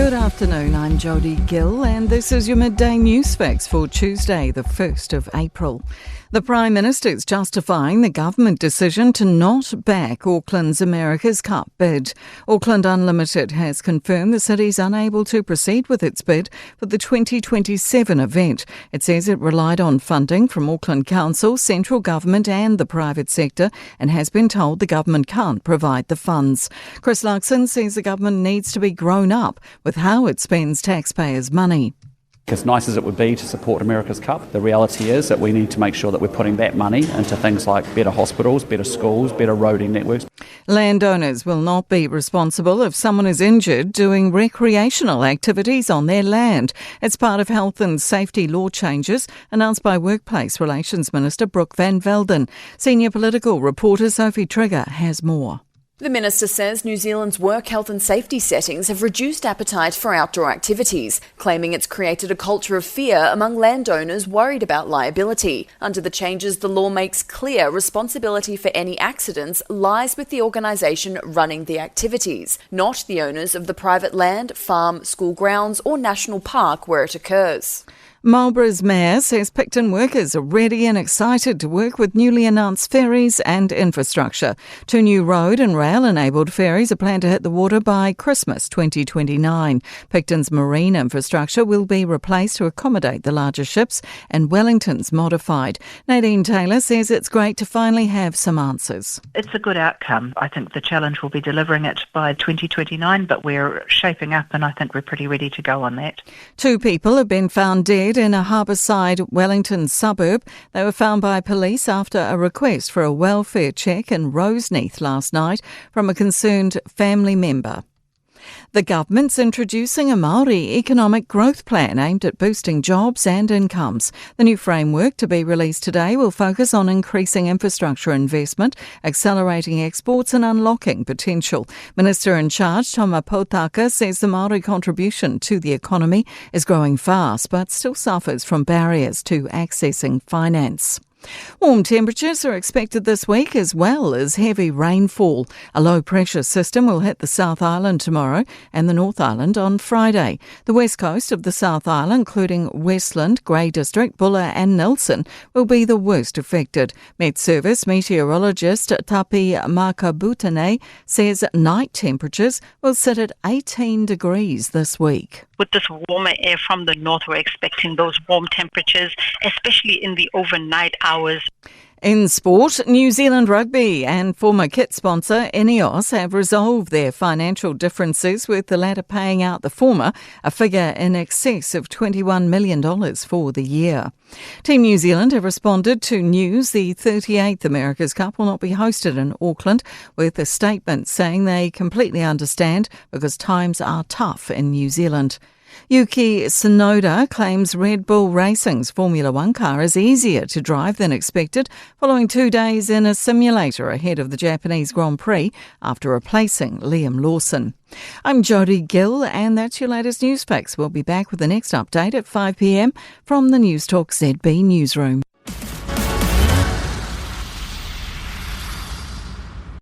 Good afternoon, I'm Jodie Gill and this is your Midday News Fix for Tuesday, the 1st of April. The Prime Minister is justifying the government decision to not back Auckland's America's Cup bid. Auckland Unlimited has confirmed the city is unable to proceed with its bid for the 2027 event. It says it relied on funding from Auckland Council, central government and the private sector and has been told the government can't provide the funds. Chris Luxon says the government needs to be grown up with how it spends taxpayers' money. As nice as it would be to support America's Cup, the reality is that we need to make sure that we're putting that money into things like better hospitals, better schools, better roading networks. Landowners will not be responsible if someone is injured doing recreational activities on their land. It's part of health and safety law changes announced by Workplace Relations Minister Brooke Van Velden. Senior political reporter Sophie Trigger has more. The Minister says New Zealand's work health and safety settings have reduced appetite for outdoor activities, claiming it's created a culture of fear among landowners worried about liability. Under the changes, the law makes clear responsibility for any accidents lies with the organisation running the activities, not the owners of the private land, farm, school grounds or national park where it occurs. Marlborough's mayor says Picton workers are ready and excited to work with newly announced ferries and infrastructure. 2 new road and rail-enabled ferries are planned to hit the water by Christmas 2029. Picton's marine infrastructure will be replaced to accommodate the larger ships and Wellington's modified. Nadine Taylor says it's great to finally have some answers. It's a good outcome. I think the challenge will be delivering it by 2029, but we're shaping up and I think we're pretty ready to go on that. 2 people have been found dead in a harbourside Wellington suburb. They were found by police after a request for a welfare check in Roseneath last night from a concerned family member. The government's introducing a Māori economic growth plan aimed at boosting jobs and incomes. The new framework to be released today will focus on increasing infrastructure investment, accelerating exports and unlocking potential. Minister in charge, Toma Potaka, says the Māori contribution to the economy is growing fast but still suffers from barriers to accessing finance. Warm temperatures are expected this week as well as heavy rainfall. A low-pressure system will hit the South Island tomorrow and the North Island on Friday. The west coast of the South Island, including Westland, Grey District, Buller and Nelson, will be the worst affected. Met Service meteorologist Tapi Makabutane says night temperatures will sit at 18 degrees this week. With this warmer air from the north, we're expecting those warm temperatures, especially in the overnight hours. In sport, New Zealand Rugby and former kit sponsor Ineos have resolved their financial differences, with the latter paying out the former a figure in excess of $21 million for the year. Team New Zealand have responded to news the 38th America's Cup will not be hosted in Auckland, with a statement saying they completely understand because times are tough in New Zealand. Yuki Tsunoda claims Red Bull Racing's Formula One car is easier to drive than expected following 2 days in a simulator ahead of the Japanese Grand Prix after replacing Liam Lawson. I'm Jodie Gill and that's your latest news fix. We'll be back with the next update at 5 p.m. from the Newstalk ZB newsroom.